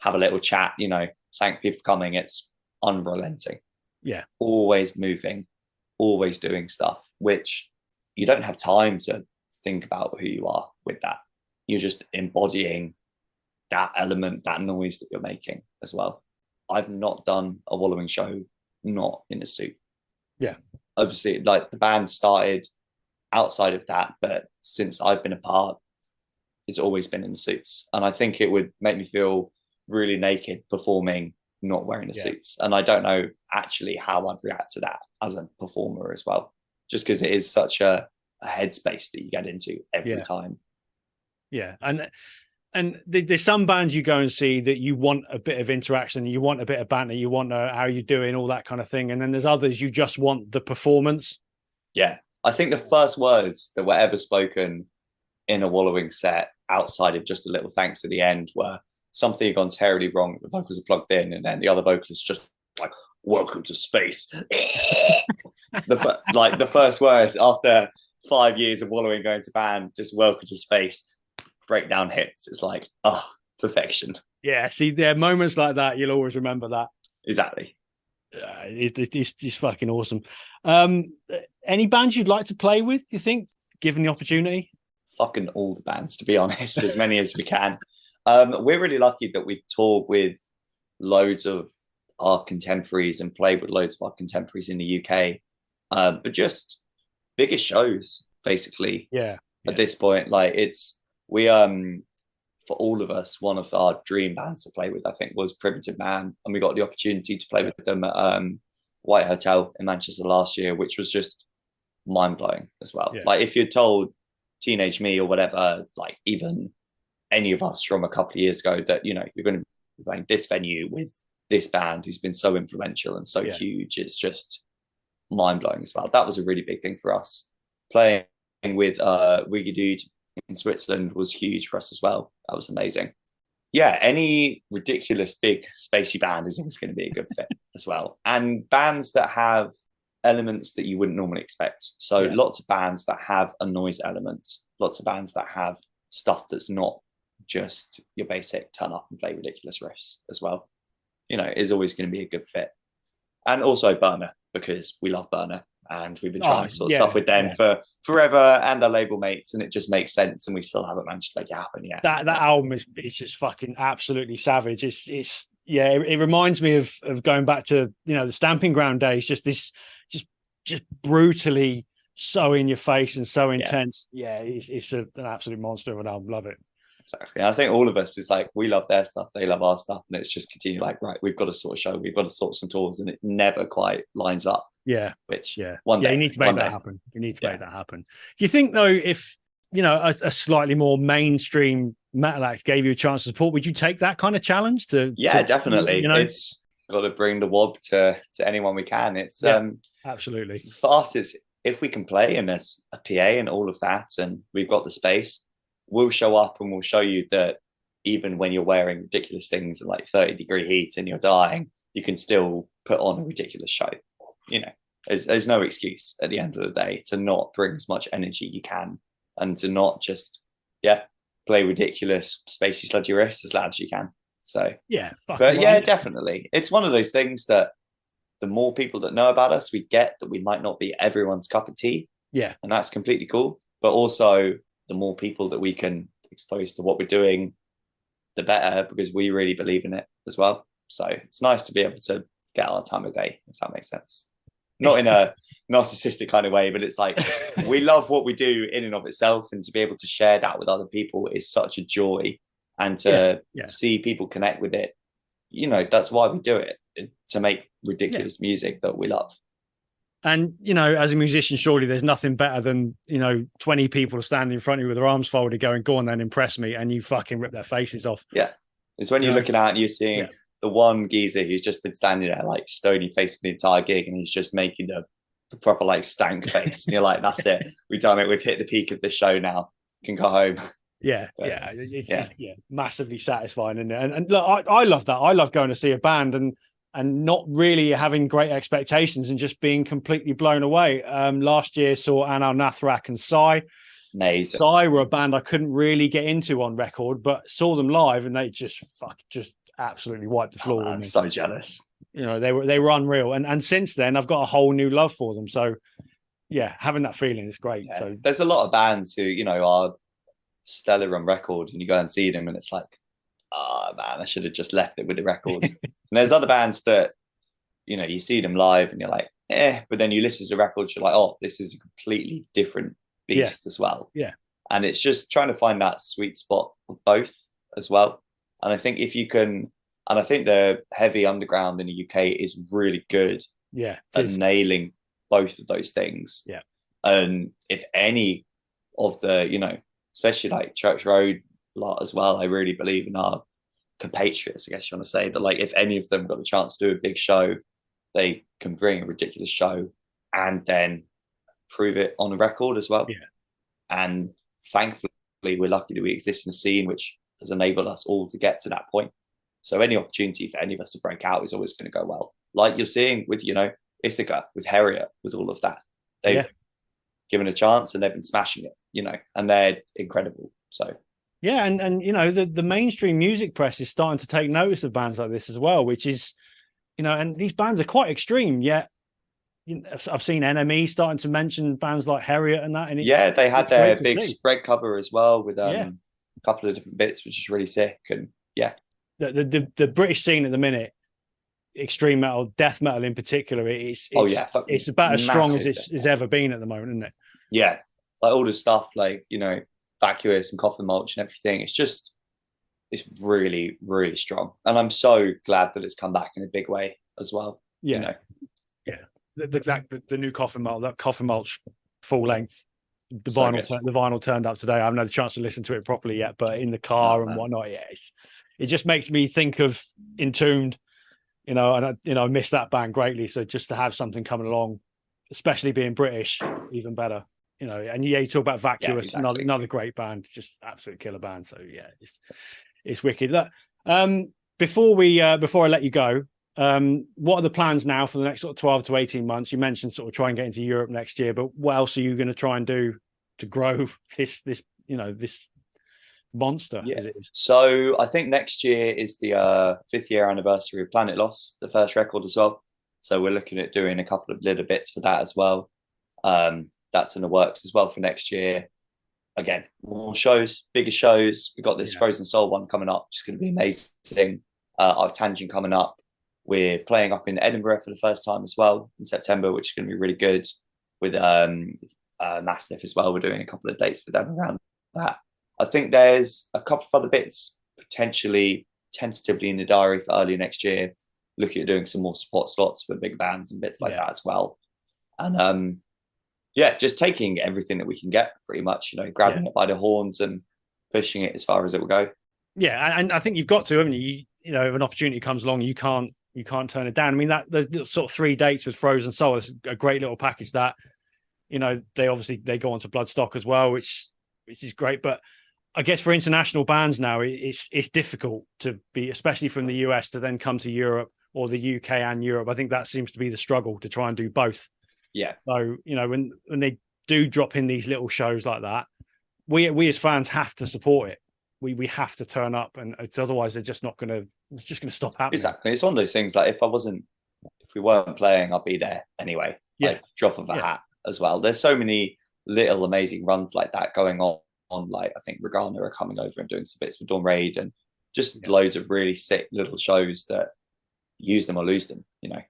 have a little chat, thank people for coming. It's unrelenting. Yeah. Always moving, always doing stuff, which you don't have time to think about who you are with that. You're just embodying that element, that noise that you're making as well. I've not done a Wallowing show not in a suit. Yeah. Obviously, like, the band started outside of that, but since I've been a part, it's always been in the suits. And I think it would make me feel really naked performing not wearing the suits. And I don't know actually how I'd react to that as a performer as well, just because it is such a headspace that you get into every time. Yeah. And there's some bands you go and see that you want a bit of interaction, you want a bit of banter, you want how you're doing, all that kind of thing. And then there's others you just want the performance. Yeah. I think the first words that were ever spoken in a Wallowing set, outside of just a little thanks at the end, were something had gone terribly wrong. The vocals are plugged in, and then the other vocalist just like, "Welcome to space." the first words after 5 years of Wallowing going to band, just "Welcome to space." Breakdown hits. It's like, oh, perfection. Yeah. See, there are moments like that. You'll always remember that. Exactly. It's fucking awesome. Any bands you'd like to play with, do you think, given the opportunity? Fucking all the bands, to be honest, as many as we can. We're really lucky that we've toured with loads of our contemporaries and played with loads of our contemporaries in the UK, but just bigger shows basically. At this point, like we for all of us, one of our dream bands to play with, I think, was Primitive Man, and we got the opportunity to play with them at White Hotel in Manchester last year, which was just mind blowing as well. Like if you'd told teenage me or whatever, like even any of us from a couple of years ago, that you're going to be playing this venue with this band who's been so influential and so huge, it's just mind blowing as well. That was a really big thing for us. Playing with Wiggy Dude in Switzerland was huge for us as well. That was amazing. Yeah, any ridiculous big spacey band is always going to be a good fit as well. And bands that have elements that you wouldn't normally expect. So lots of bands that have a noise element, lots of bands that have stuff that's not just your basic turn up and play ridiculous riffs as well, is always going to be a good fit. And also Burner, because we love Burner and we've been trying stuff with them for forever, and our label mates, and it just makes sense, and we still haven't managed to make it happen yet. That album is just fucking absolutely savage. It reminds me of going back to the Stamping Ground days, just brutally so in your face and so intense. It's an absolute monster of an album. Love it. Exactly. And I think all of us is like, we love their stuff, they love our stuff, and it's just continue like, right, we've got to sort a show, we've got to sort some tours, and it never quite lines up. One day you need to make that happen. You need to make that happen. Do you think though, if a slightly more mainstream metal act gave you a chance to support, would you take that kind of challenge? Definitely. It's got to bring the wob to anyone we can. It's absolutely for us. It's if we can play and there's a PA and all of that, and we've got the space, we'll show up and we'll show you that even when you're wearing ridiculous things in like 30-degree heat and you're dying, you can still put on a ridiculous show. There's no excuse at the end of the day to not bring as much energy you can, and to not just play ridiculous spacey sludgy riffs as loud as you can. So definitely, it's one of those things that the more people that know about us, we get that we might not be everyone's cup of tea, and that's completely cool. But also, the more people that we can expose to what we're doing, the better, because we really believe in it as well. So it's nice to be able to get our time of day, if that makes sense. Not in a narcissistic kind of way, but it's like we love what we do in and of itself, and to be able to share that with other people is such a joy, and to see people connect with it, that's why we do it, to make ridiculous music that we love. And as a musician, surely there's nothing better than 20 people standing in front of you with their arms folded going, go on then, impress me, and you fucking rip their faces off. It's when you're looking out and you're seeing the one geezer who's just been standing there like stony face for the entire gig, and he's just making the proper like stank face, and you're like, that's it, we've done it, we've hit the peak of the show now, can go home. It's massively satisfying, isn't it? And look, I love that. I love going to see a band and not really having great expectations and just being completely blown away. Last year saw Anal Nathrak and Psy. Amazing. Psy were a band I couldn't really get into on record, but saw them live and they just absolutely wiped the floor. I'm so jealous. They were unreal, and since then I've got a whole new love for them. So having that feeling is great. So there's a lot of bands who are stellar on record, and you go and see them and it's like, man, I should have just left it with the record. And there's other bands that you see them live and you're like, but then you listen to the records, you're like, oh, this is a completely different beast as well. And it's just trying to find that sweet spot of both as well. And I think if you can, and I think the heavy underground in the UK is really good at nailing both of those things. And if any of the, especially like Church Road lot as well, I really believe in our compatriots, I guess you want to say, that like if any of them got the chance to do a big show, they can bring a ridiculous show and then prove it on a record as well. And thankfully we're lucky that we exist in a scene which has enabled us all to get to that point. So any opportunity for any of us to break out is always going to go well. Like you're seeing with, Ithaca, with Harriet, with all of that. They've given a chance and they've been smashing it, and they're incredible. So and the mainstream music press is starting to take notice of bands like this as well, which is, and these bands are quite extreme, yet I've seen NME starting to mention bands like Harriet and that. And they had their big spread cover as well with a couple of different bits, which is really sick. And the British scene at the minute, extreme metal, death metal in particular, it's about as strong as it's ever been at the moment, isn't it? Yeah, like all the stuff, like, you know, Vacuous and Coffin Mulch and everything. It's really, really strong, and I'm so glad that it's come back in a big way as well. Yeah, you know? The new Coffin Mulch, that Coffin Mulch full length, the vinyl turned up today. I haven't had a chance to listen to it properly yet, but in the car and whatnot, it just makes me think of Entombed, you know, and I miss that band greatly. So just to have something coming along, especially being British, even better. You know, and you talk about Vacuous, exactly. another great band, just absolute killer band. So yeah, it's wicked. Look, before I let you go, what are the plans now for the next sort of 12 to 18 months? You mentioned sort of try and get into Europe next year, but what else are you going to try and do to grow this monster? Yeah. As it is? So I think next year is the 5th year anniversary of Planet Lost, the first record as well. So we're looking at doing a couple of little bits for that as well. That's in the works as well for next year. Again, more shows, bigger shows. We've got this Frozen Soul one coming up, which is going to be amazing. Our Tangent coming up. We're playing up in Edinburgh for the first time as well in September, which is going to be really good. With Mastiff as well. We're doing a couple of dates with them around that. I think there's a couple of other bits potentially tentatively in the diary for early next year. Looking at doing some more support slots for big bands and bits like that as well. And just taking everything that we can get, pretty much, you know, grabbing it by the horns and pushing it as far as it will go. Yeah, and I think you've got to, haven't you? You know, if an opportunity comes along, you can't turn it down. I mean, that the sort of 3 dates with Frozen Soul is a great little package. That, you know, they go on to Bloodstock as well, which is great. But I guess for international bands now, it's difficult to be, especially from the US, to then come to Europe or the UK and Europe. I think that seems to be the struggle, to try and do both. Yeah. So, you know, when they do drop in these little shows like that, we as fans have to support it. We have to turn up, and otherwise it's just going to stop happening. Exactly. It's one of those things, like if we weren't playing, I'd be there anyway. Yeah. Like, drop of a hat as well. There's so many little amazing runs like that going on. Like, I think Regana are coming over and doing some bits with Dawn Raid, and just loads of really sick little shows that use them or lose them, you know.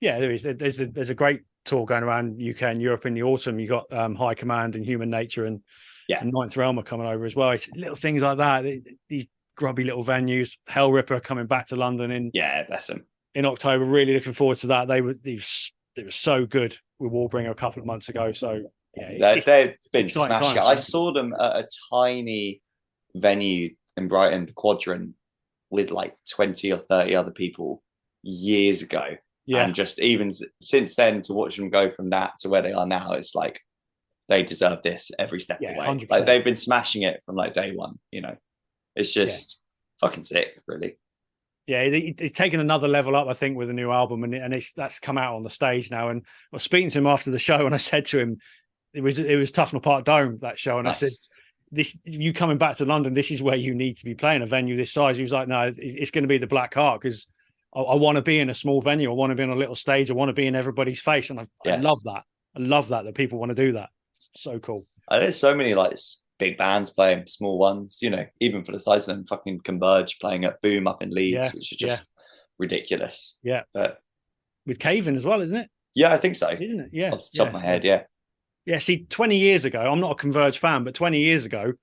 Yeah, there is. There's a great tour going around UK and Europe in the autumn. You got High Command and Human Nature and Ninth Realm are coming over as well. It's little things like that. These grubby little venues. Hell Ripper coming back to London bless them, in October. Really looking forward to that. They were so good with Warbringer a couple of months ago. So yeah, they've been smashing it. I saw them at a tiny venue in Brighton, Quadrant, with like 20 or 30 other people years ago. Yeah. And just even since then, to watch them go from that to where they are now, it's like they deserve this every step of the way. 100%. Like, they've been smashing it from like day one, you know. It's just fucking sick, really. Yeah, he's taken another level up, I think, with a new album, and that's come out on the stage now. And I was speaking to him after the show, and I said to him, it was Tufnell Park Dome, that show, and nice. I said, "This, you coming back to London, this is where you need to be playing, a venue this size." He was like, "No, it's going to be the Black Heart, because I want to be in a small venue. I want to be on a little stage. I want to be in everybody's face." And I love that. I love that people want to do that. It's so cool. And there's so many like big bands playing small ones, you know, even for the size of them. Fucking Converge playing at Boom up in Leeds, which is just ridiculous. Yeah. But with Caven as well, isn't it? Yeah, I think so. Isn't it? Yeah. Off the top of my head, yeah. Yeah, see, 20 years ago, I'm not a Converge fan, but 20 years ago,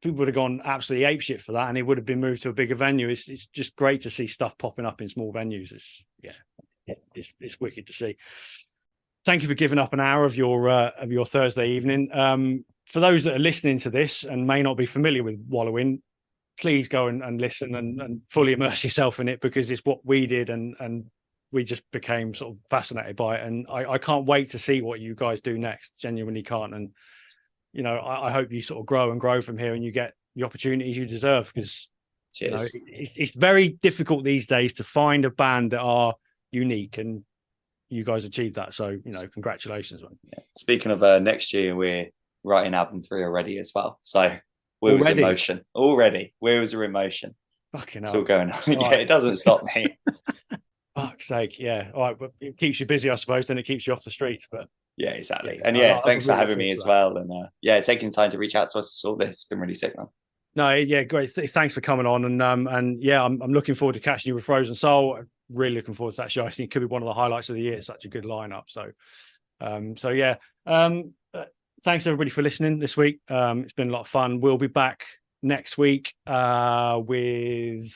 people would have gone absolutely apeshit for that, and it would have been moved to a bigger venue. It's just great to see stuff popping up in small venues. It's wicked to see. Thank you for giving up an hour of your Thursday evening. For those that are listening to this and may not be familiar with Wallowing, please go and listen and fully immerse yourself in it, because it's what we did, and we just became sort of fascinated by it. And I can't wait to see what you guys do next. Genuinely can't. And you know, I hope you sort of grow from here, and you get the opportunities you deserve, because you know, it's very difficult these days to find a band that are unique, and you guys achieved that. So, you know, congratulations, man. Yeah. Speaking of next year, we're writing album 3 already as well. So Wheels in Motion already. Wheels are in motion. Fucking hell. It's all going on. It doesn't stop me. Fuck's sake, yeah. All right, but it keeps you busy, I suppose, then it keeps you off the streets. But yeah, exactly. And thanks for having me as well. And taking the time to reach out to us to all this. It's been really sick, man. No, yeah, great. Thanks for coming on, and yeah, I'm looking forward to catching you with Frozen Soul. Really looking forward to that show. I think it could be one of the highlights of the year. It's such a good lineup. So yeah. Thanks everybody for listening this week. It's been a lot of fun. We'll be back next week with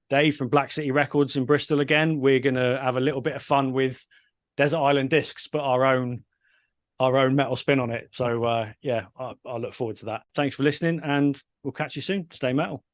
Dave from Black City Records in Bristol again. We're gonna have a little bit of fun with Desert Island Discs, but our own metal spin on it. So yeah, I'll look forward to that. Thanks for listening, and we'll catch you soon. Stay metal.